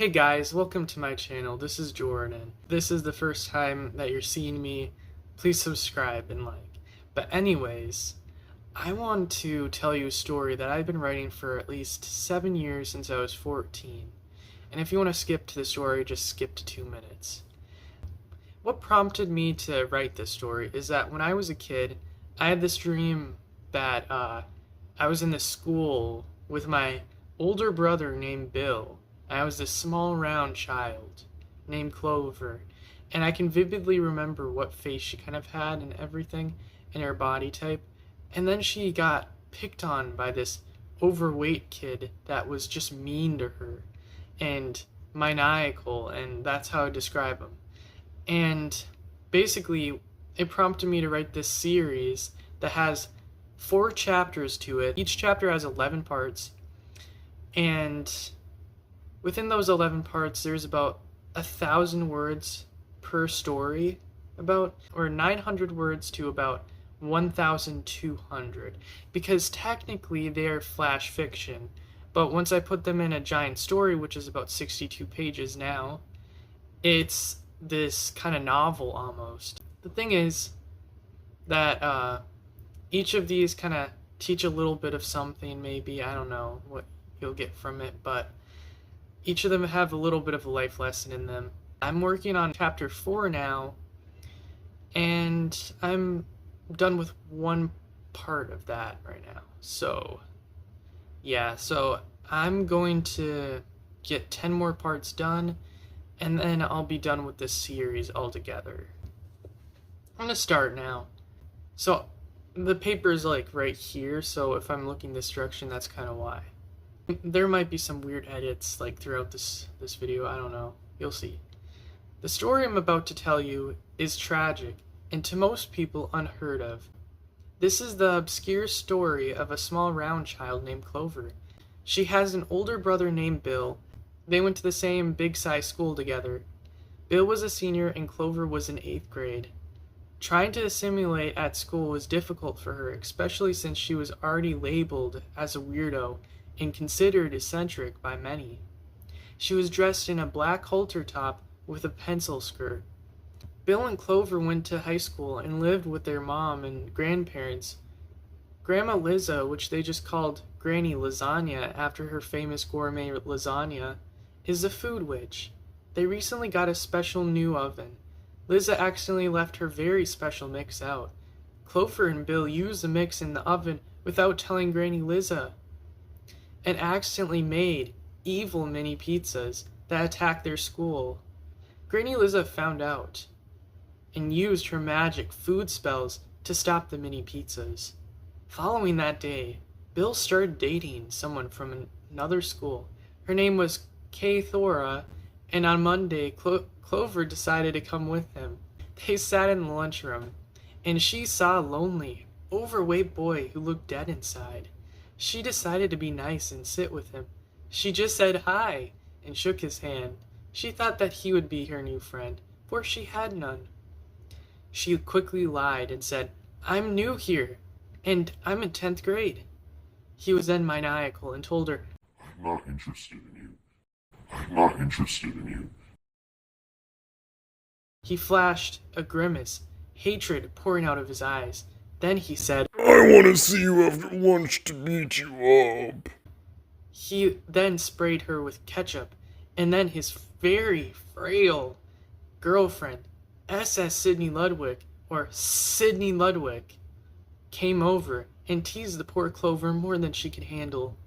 Hey guys, welcome to my channel. This is Jordan. This is the first time that you're seeing me. Please subscribe and like. But anyways, I want to tell you a story that I've been writing for at least 7 years since I was 14. And if you want to skip to the story, just skip to 2 minutes. What prompted me to write this story is that when I was a kid, I had this dream that I was in this school with my older brother named Bill. I was this small round child named Clover, and I can vividly remember what face she kind of had and everything, and her body type. And then she got picked on by this overweight kid that was just mean to her and maniacal, and that's how I describe him. And basically, it prompted me to write this series that has 4 chapters to it. Each chapter has 11 parts, and within those 11 parts, there's about 1,000 words per story, or 900 words to about 1,200, because technically they are flash fiction. But once I put them in a giant story, which is about 62 pages now, it's this kind of novel almost. The thing is that each of these kind of teach a little bit of something, maybe. I don't know what you'll get from it, but each of them have a little bit of a life lesson in them. I'm working on chapter 4 now, and I'm done with one part of that right now. So, yeah, so I'm going to get 10 more parts done, and then I'll be done with this series altogether. I'm gonna start now. So, the paper is like right here, so if I'm looking this direction, that's kind of why. There might be some weird edits like throughout this video, I don't know. You'll see. The story I'm about to tell you is tragic, and to most people unheard of. This is the obscure story of a small round child named Clover. She has an older brother named Bill. They went to the same big-size school together. Bill was a senior and Clover was in 8th grade. Trying to assimilate at school was difficult for her, especially since she was already labeled as a weirdo and considered eccentric by many. She was dressed in a black halter top with a pencil skirt. Bill and Clover went to high school and lived with their mom and grandparents. Grandma Lizza, which they just called Granny Lasagna after her famous gourmet lasagna, is a food witch. They recently got a special new oven. Lizza accidentally left her very special mix out. Clover and Bill used the mix in the oven without telling Granny Lizza, and accidentally made evil mini pizzas that attacked their school. Granny Lizza found out and used her magic food spells to stop the mini pizzas. Following that day, Bill started dating someone from another school. Her name was Kay Thora, and on Monday, Clover decided to come with him. They sat in the lunchroom, and she saw a lonely, overweight boy who looked dead inside. She decided to be nice and sit with him. She just said hi and shook his hand. She thought that he would be her new friend, for she had none. She quickly lied and said, "I'm new here, and I'm in 10th grade. He was then maniacal and told her, "I'm not interested in you. I'm not interested in you." He flashed a grimace, hatred pouring out of his eyes. Then he said, "I want to see you after lunch to beat you up." He then sprayed her with ketchup, and then his very frail girlfriend, SS Sydney Ludwig, or Sydney Ludwig, came over and teased the poor Clover more than she could handle.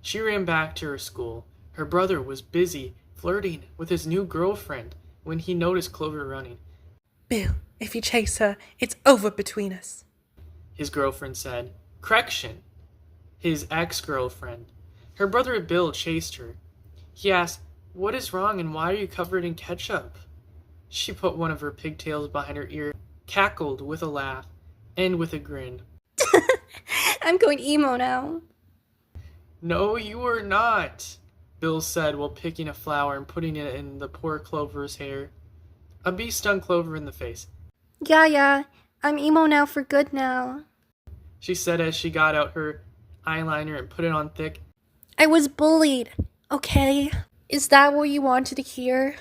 She ran back to her school. Her brother was busy flirting with his new girlfriend when he noticed Clover running. "Bill, if you chase her, it's over between us," his girlfriend said. Correction, his ex-girlfriend. Her brother Bill chased her. He asked, "What is wrong and why are you covered in ketchup?" She put one of her pigtails behind her ear, cackled with a laugh, and with a grin. I'm going emo now. "No, you are not," Bill said while picking a flower and putting it in the poor Clover's hair. A bee stung Clover in the face. Yeah, I'm emo now for good now. She said as she got out her eyeliner and put it on thick. I was bullied, okay? Is that what you wanted to hear?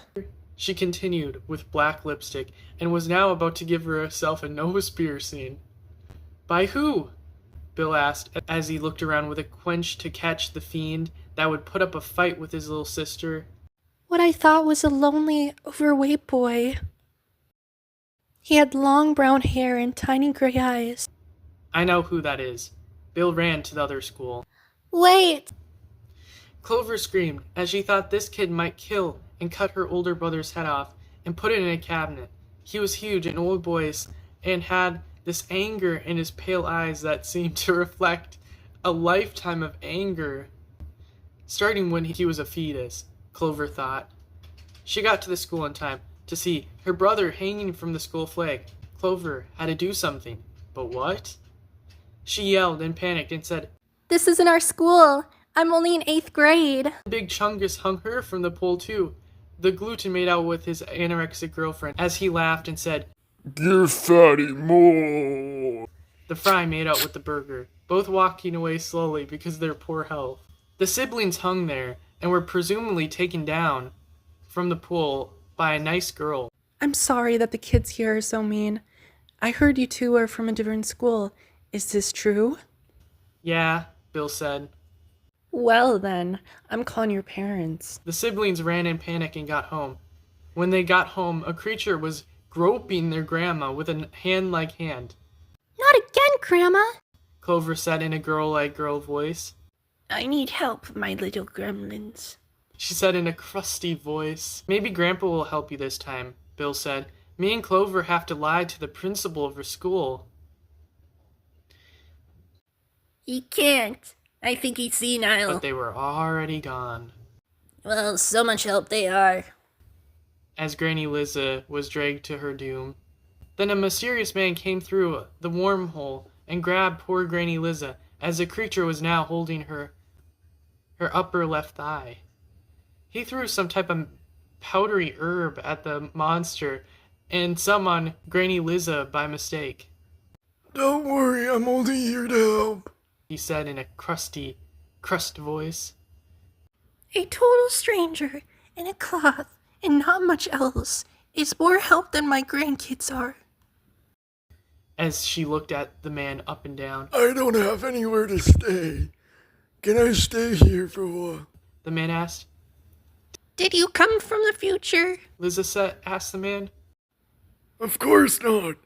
She continued, with black lipstick, and was now about to give herself a nose piercing. By who? Bill asked, as he looked around with a quench to catch the fiend that would put up a fight with his little sister. What I thought was a lonely, overweight boy. He had long brown hair and tiny gray eyes. I know who that is. Bill ran to the other school. Wait! Clover screamed, as she thought this kid might kill and cut her older brother's head off and put it in a cabinet. He was huge and old voice and had this anger in his pale eyes that seemed to reflect a lifetime of anger. Starting when he was a fetus, Clover thought. She got to the school in time to see her brother hanging from the school flag. Clover had to do something. But what? She yelled and panicked and said, This isn't our school. I'm only in 8th grade. Big Chungus hung her from the pole too. The gluten made out with his anorexic girlfriend as he laughed and said, Give Fatty more. The fry made out with the burger, both walking away slowly because of their poor health. The siblings hung there and were presumably taken down from the pool by a nice girl. I'm sorry that the kids here are so mean. I heard you two are from a different school. Is this true? Yeah, Bill said. Well then, I'm calling your parents. The siblings ran in panic and got home. When they got home, a creature was groping their grandma with a hand-like hand. Not again, Grandma. Clover said in a girl-like girl voice. I need help, my little gremlins. She said in a crusty voice. Maybe Grandpa will help you this time, Bill said. Me and Clover have to lie to the principal of her school. He can't. I think he's senile. But they were already gone. Well, so much help they are. As Granny Lizza was dragged to her doom. Then a mysterious man came through the wormhole and grabbed poor Granny Lizza, as the creature was now holding her upper left thigh. He threw some type of powdery herb at the monster and some on Granny Lizza by mistake. Don't worry, I'm only here to help, He said in a crust voice. A total stranger in a cloth and not much else is more help than my grandkids are. As she looked at the man up and down. I don't have anywhere to stay. Can I stay here for a while? The man asked. Did you come from the future? Lizza asked the man. Of course not.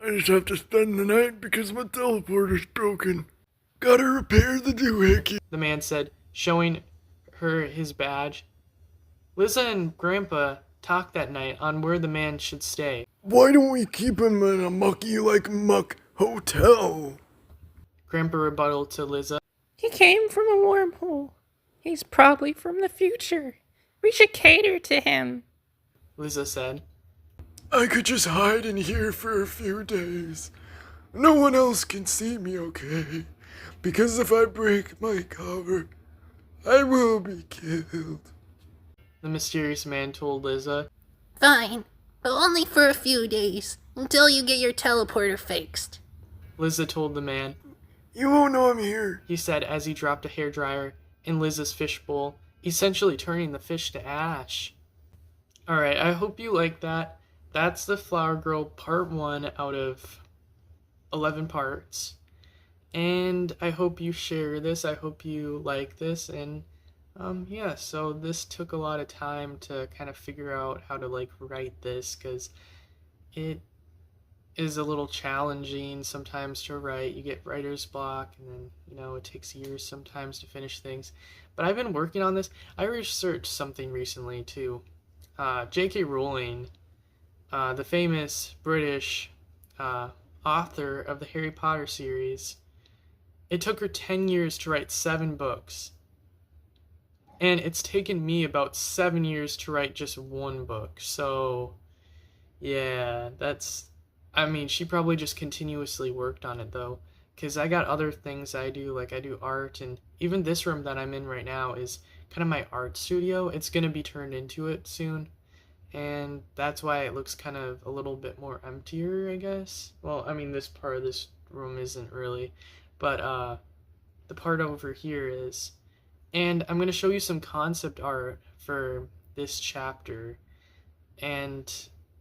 I just have to spend the night because my teleporter's broken. Gotta repair the doohickey. The man said, showing her his badge. Lizza and Grandpa talked that night on where the man should stay. Why don't we keep him in a mucky-like-muck hotel? Grandpa rebutted to Lizza. He came from a wormhole. He's probably from the future. We should cater to him. Lizza said. I could just hide in here for a few days. No one else can see me, okay? Because if I break my cover, I will be killed. The mysterious man told Lizza. Fine, but only for a few days, until you get your teleporter fixed. Lizza told the man. You won't know I'm here. He said as he dropped a hairdryer in Lizza's fishbowl, essentially turning the fish to ash. Alright, I hope you like that. That's the Flower Girl part 1 out of 11 parts. And I hope you share this. I hope you like this. And yeah, so this took a lot of time to kind of figure out how to like write this, because it is a little challenging sometimes to write. You get writer's block, and then, you know, it takes years sometimes to finish things. But I've been working on this. I researched something recently too. J.K. Rowling, the famous British author of the Harry Potter series, it took her 10 years to write 7 books. And it's taken me about 7 years to write just 1 book. So, yeah, I mean, she probably just continuously worked on it, though. Because I got other things I do, like I do art, and even this room that I'm in right now is kind of my art studio. It's going to be turned into it soon. And that's why it looks kind of a little bit more emptier, I guess. Well, I mean, this part of this room isn't really. But the part over here is. And I'm going to show you some concept art for this chapter. And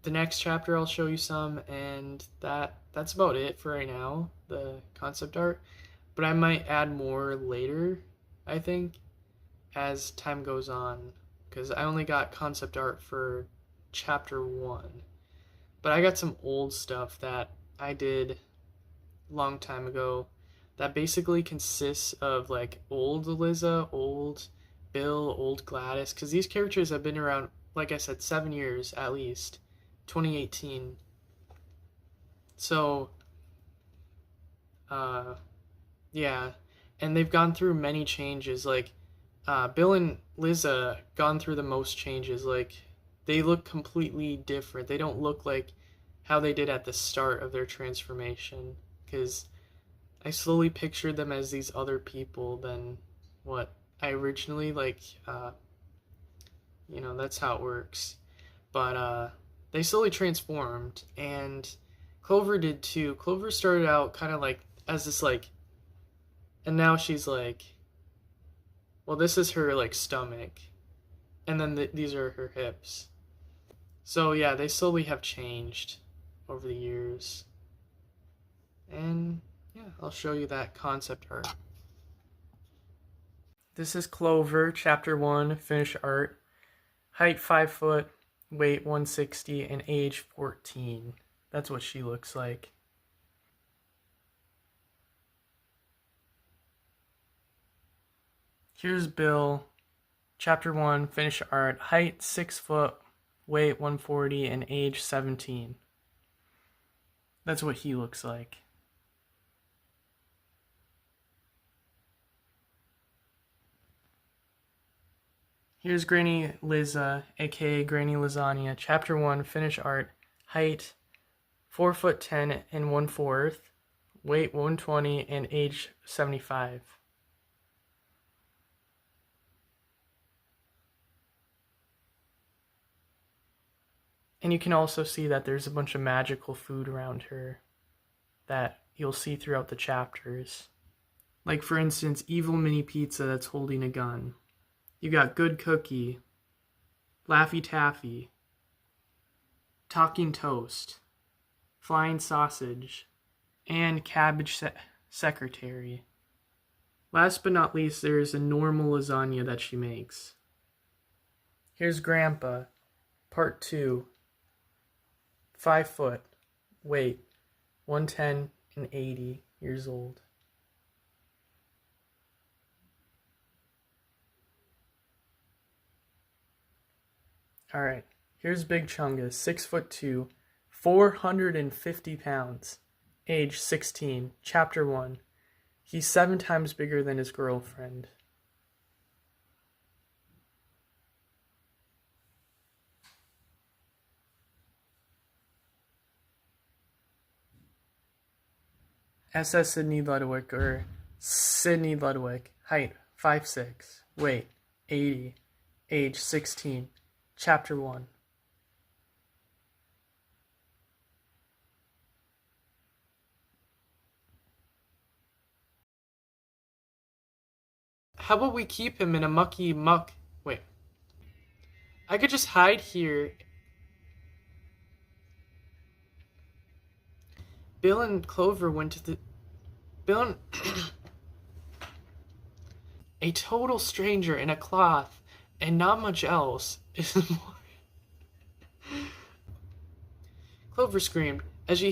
the next chapter I'll show you some, and that's about it for right now, the concept art. But I might add more later, I think, as time goes on, because I only got concept art for chapter 1. But I got some old stuff that I did a long time ago that basically consists of like old Lizza, old Bill, old Gladys, because these characters have been around, like I said, 7 years at least, 2018. So, yeah, and they've gone through many changes. Like, Bill and Lizza gone through the most changes. Like, they look completely different. They don't look like how they did at the start of their transformation, because I slowly pictured them as these other people than what I originally, like, that's how it works. But they slowly transformed, and Clover did too. Clover started out kind of like as this, like, and now she's like, well, this is her, like, stomach, and then these are her hips. So yeah, they slowly have changed over the years. And yeah, I'll show you that concept art. This is Clover, chapter 1, finish art. Height 5 foot, weight 160, and age 14. That's what she looks like. Here's Bill, chapter 1, finish art. Height 6 foot, weight 140, and age 17. That's what he looks like. Here's Granny Lizza, aka Granny Lasagna, chapter 1, finish art. Height 4 foot 10 and 1/4, weight 120, and age 75. And you can also see that there's a bunch of magical food around her that you'll see throughout the chapters. Like, for instance, Evil Mini Pizza that's holding a gun. You got Good Cookie, Laffy Taffy, Talking Toast, Flying Sausage, and Cabbage Secretary. Last but not least, there's a normal lasagna that she makes. Here's Grandpa, part 2. 5 foot, weight 110 and 80 years old. Alright, here's Big Chungus, 6 foot 2, 450 pounds, age 16, chapter 1. He's 7 times bigger than his girlfriend. SS Sydney Ludwig, or Sydney Ludwig, height 5'6", weight 80, age 16, chapter 1. How about we keep him in a muck? Wait. I could just hide here. Bill and Clover went to the... Bill and... A total stranger in a cloth and not much else is more... Clover screamed as